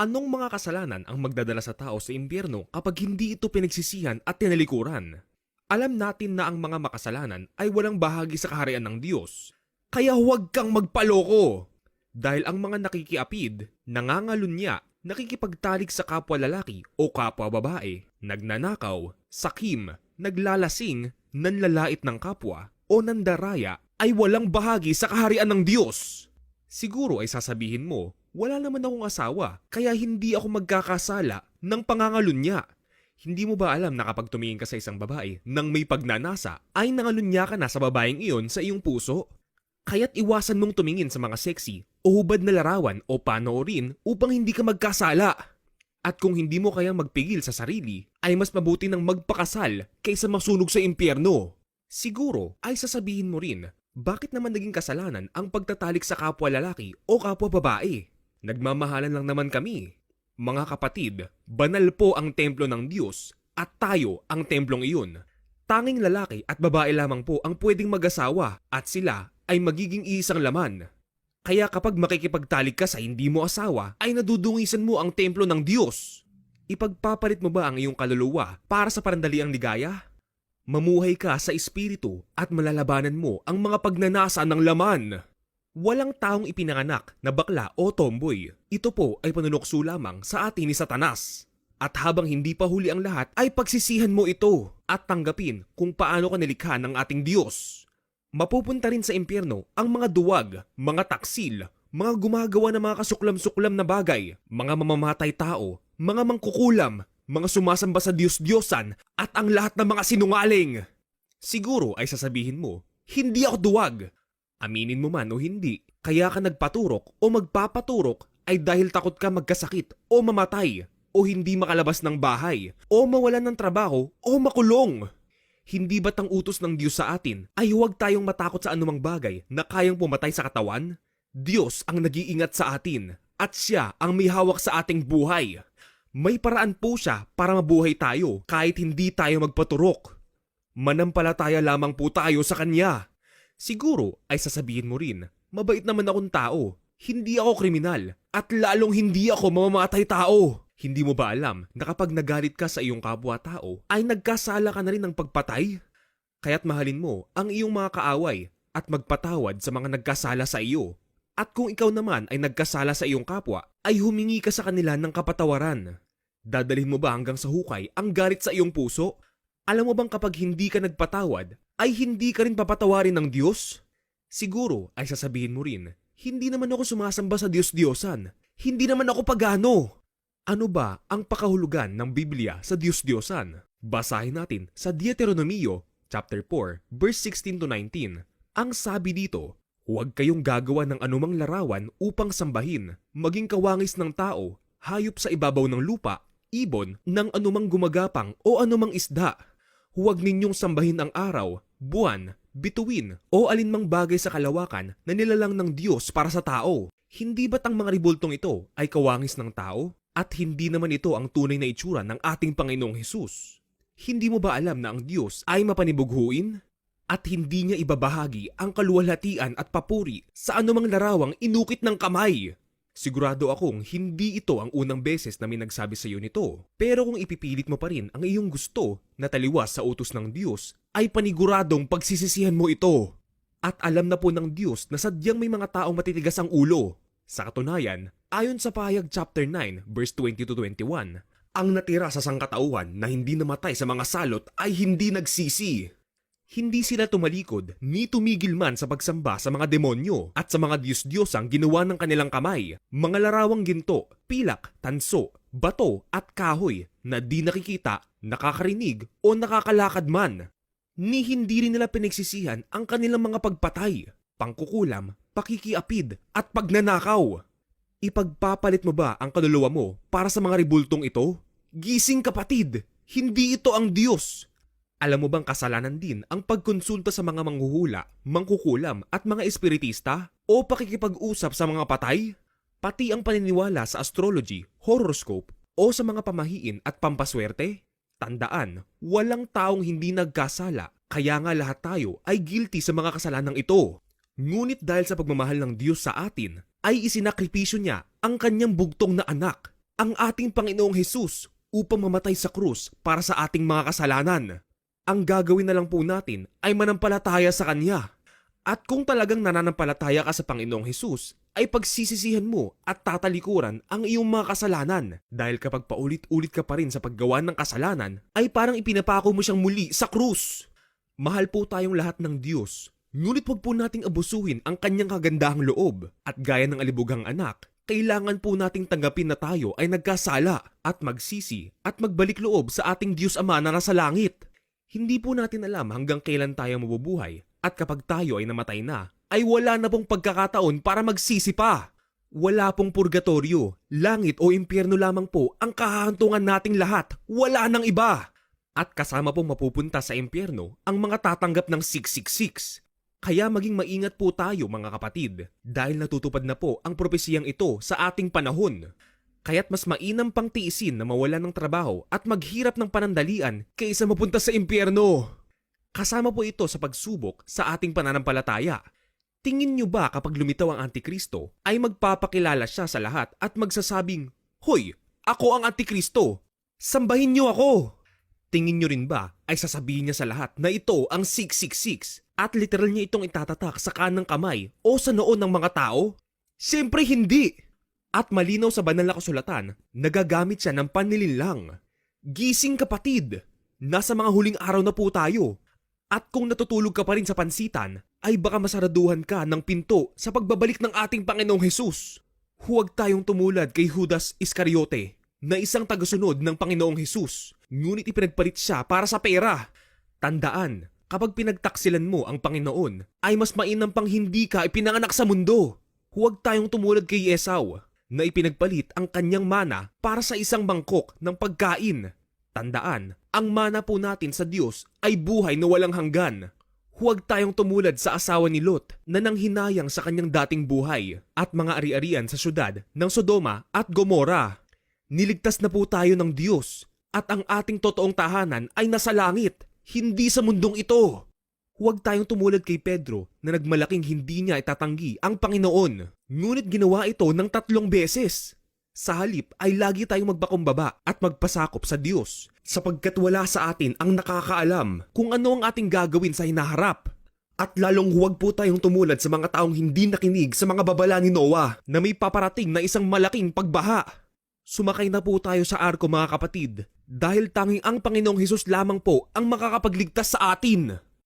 Anong mga kasalanan ang magdadala sa tao sa impyerno kapag hindi ito pinagsisihan at tinalikuran? Alam natin na ang mga makasalanan ay walang bahagi sa kaharian ng Diyos. Kaya huwag kang magpaloko! Dahil ang mga nakikiapid, nangangalunya, nakikipagtalik sa kapwa lalaki o kapwa babae, nagnanakaw, sakim, naglalasing, nanlalait ng kapwa, o nandaraya ay walang bahagi sa kaharian ng Diyos. Siguro ay sasabihin mo, wala naman akong asawa, kaya hindi ako magkakasala ng pangangalunya. Hindi mo ba alam na kapag tumingin ka sa isang babae nang may pagnanasa, ay nangalunya ka na sa babaeng iyon sa iyong puso? Kaya't iwasan mong tumingin sa mga sexy o hubad na larawan o panoorin upang hindi ka magkasala. At kung hindi mo kayang magpigil sa sarili, ay mas mabuti nang magpakasal kaysa masunog sa impyerno. Siguro ay sasabihin mo rin, bakit naman naging kasalanan ang pagtatalik sa kapwa lalaki o kapwa babae? Nagmamahalan lang naman kami. Mga kapatid, banal po ang templo ng Diyos at tayo ang templong iyon. Tanging lalaki at babae lamang po ang pwedeng mag-asawa at sila ay magiging isang laman. Kaya kapag makikipagtalik ka sa hindi mo asawa, ay nadudungisan mo ang templo ng Diyos. Ipagpapalit mo ba ang iyong kaluluwa para sa parandaliang ligaya? Mamuhay ka sa espiritu at malalabanan mo ang mga pagnanasa ng laman. Walang taong ipinanganak na bakla o tomboy. Ito po ay panunukso lamang sa atin ni Satanas. At habang hindi pa huli ang lahat, ay pagsisihan mo ito at tanggapin kung paano ka nilikha ng ating Diyos. Mapupunta rin sa impyerno ang mga duwag, mga taksil, mga gumagawa ng mga kasuklam-suklam na bagay, mga mamamatay tao, mga mangkukulam, mga sumasamba sa Diyos-Diyosan at ang lahat ng mga sinungaling. Siguro ay sasabihin mo, hindi ako duwag. Aminin mo man o hindi, kaya ka nagpaturok o magpapaturok ay dahil takot ka magkasakit o mamatay o hindi makalabas ng bahay o mawalan ng trabaho o makulong. Hindi ba't ang utos ng Diyos sa atin ay huwag tayong matakot sa anumang bagay na kayang pumatay sa katawan? Diyos ang nag-iingat sa atin at Siya ang may hawak sa ating buhay. May paraan po Siya para mabuhay tayo kahit hindi tayo magpaturok. Manampalataya lamang po tayo sa Kanya. Siguro ay sasabihin mo rin, mabait naman akong tao, hindi ako kriminal, at lalong hindi ako mamamatay tao. Hindi mo ba alam na kapag nagalit ka sa iyong kapwa-tao, ay nagkasala ka na rin ng pagpatay? Kaya't mahalin mo ang iyong mga kaaway at magpatawad sa mga nagkasala sa iyo. At kung ikaw naman ay nagkasala sa iyong kapwa, ay humingi ka sa kanila ng kapatawaran. Dadalhin mo ba hanggang sa hukay ang galit sa iyong puso? Alam mo bang kapag hindi ka nagpatawad, ay hindi ka rin papatawarin ng Diyos? Siguro ay sasabihin mo rin, hindi naman ako sumasamba sa Diyos-Diyosan. Hindi naman ako pagano. Ano ba ang pakahulugan ng Biblia sa Diyos-Diyosan? Basahin natin sa Deuteronomio chapter 4, verse 16 to 19. Ang sabi dito, huwag kayong gagawa ng anumang larawan upang sambahin, maging kawangis ng tao, hayop sa ibabaw ng lupa, ibon, ng anumang gumagapang o anumang isda. Huwag ninyong sambahin ang araw, buwan, bituin o alinmang bagay sa kalawakan na nilalang ng Diyos para sa tao. Hindi ba't ang mga ribultong ito ay kawangis ng tao? At hindi naman ito ang tunay na itsura ng ating Panginoong Hesus. Hindi mo ba alam na ang Diyos ay mapanibughuin? At hindi niya ibabahagi ang kaluwalhatian at papuri sa anumang larawang inukit ng kamay? Sigurado akong hindi ito ang unang beses na may nagsabi sa iyo nito. Pero kung ipipilit mo pa rin ang iyong gusto na taliwas sa utos ng Diyos, ay paniguradong pagsisisihan mo ito. At alam na po ng Diyos na sadyang may mga taong matitigas ang ulo. Sa katunayan, ayon sa Pahayag chapter 9, verse 20 to 21, ang natira sa sangkatauhan na hindi namatay sa mga salot ay hindi nagsisi. Hindi sila tumalikod ni tumigil man sa pagsamba sa mga demonyo at sa mga Diyos-Diyosang ginawa ng kanilang kamay, mga larawang ginto, pilak, tanso, bato at kahoy na di nakikita, nakakarinig o nakakalakad man. Ni hindi rin nila pinagsisihan ang kanilang mga pagpatay, pangkukulam, pakikiapid at pagnanakaw. Ipagpapalit mo ba ang kaluluwa mo para sa mga ribultong ito? Gising kapatid, hindi ito ang Diyos. Alam mo bang kasalanan din ang pagkonsulta sa mga manghuhula, mangkukulam at mga espiritista o pakikipag-usap sa mga patay? Pati ang paniniwala sa astrology, horoscope o sa mga pamahiin at pampaswerte? Tandaan, walang taong hindi nagkasala, kaya nga lahat tayo ay guilty sa mga kasalanang ito. Ngunit dahil sa pagmamahal ng Diyos sa atin, ay isinakripisyo niya ang kanyang bugtong na anak ang ating Panginoong Hesus upang mamatay sa krus para sa ating mga kasalanan. Ang gagawin na lang po natin ay manampalataya sa Kanya. At kung talagang nananampalataya ka sa Panginoong Hesus, ay pagsisisihan mo at tatalikuran ang iyong mga kasalanan. Dahil kapag paulit-ulit ka pa rin sa paggawa ng kasalanan, ay parang ipinapako mo siyang muli sa krus. Mahal po tayong lahat ng Diyos, ngunit huwag po nating abusuhin ang Kanyang kagandahang loob. At gaya ng alibughang anak, kailangan po nating tanggapin na tayo ay nagkasala at magsisi at magbalik loob sa ating Diyos Ama na nasa langit. Hindi po natin alam hanggang kailan tayo mabubuhay. At kapag tayo ay namatay na, ay wala na pong pagkakataon para magsisi pa. Wala pong purgatorio, langit o impyerno lamang po ang kahahantungan nating lahat. Wala nang iba. At kasama pong mapupunta sa impyerno ang mga tatanggap ng 666. Kaya maging maingat po tayo mga kapatid dahil natutupad na po ang propesiyang ito sa ating panahon. Kaya't mas mainam pang tiisin na mawala ng trabaho at maghirap ng panandalian kaysa mapunta sa impyerno. Kasama po ito sa pagsubok sa ating pananampalataya. Tingin nyo ba kapag lumitaw ang Antikristo ay magpapakilala siya sa lahat at magsasabing, "Hoy, ako ang Antikristo! Sambahin nyo ako!" Tingin nyo rin ba ay sasabihin niya sa lahat na ito ang 666 at literal niya itong itatatak sa kanang kamay o sa noo ng mga tao? Siyempre hindi! At malinaw sa banal na kasulatan, nagagamit siya ng panlilinlang. Gising kapatid! Nasa mga huling araw na po tayo. At kung natutulog ka pa rin sa pansitan, ay baka masaraduhan ka ng pinto sa pagbabalik ng ating Panginoong Hesus. Huwag tayong tumulad kay Judas Iscariote na isang tagasunod ng Panginoong Hesus, ngunit ipinagpalit siya para sa pera. Tandaan, kapag pinagtaksilan mo ang Panginoon, ay mas mainam pang hindi ka ipinanganak sa mundo. Huwag tayong tumulad kay Esau na ipinagpalit ang kanyang mana para sa isang mangkok ng pagkain. Tandaan, ang mana po natin sa Diyos ay buhay na walang hanggan. Huwag tayong tumulad sa asawa ni Lot na nanghinayang sa kanyang dating buhay at mga ari-arian sa syudad ng Sodoma at Gomora. Niligtas na po tayo ng Diyos at ang ating totoong tahanan ay nasa langit, hindi sa mundong ito. Huwag tayong tumulad kay Pedro na nagmalaking hindi niya itatanggi ang Panginoon, ngunit ginawa ito ng 3 beses. Sa halip ay lagi tayong magpakumbaba at magpasakop sa Diyos sapagkat wala sa atin ang nakakaalam kung ano ang ating gagawin sa hinaharap. At lalong huwag po tayong tumulad sa mga taong hindi nakinig sa mga babala ni Noah na may paparating na isang malaking pagbaha. Sumakay na po tayo sa arko mga kapatid dahil tanging ang Panginoong Hesus lamang po ang makakapagligtas sa atin.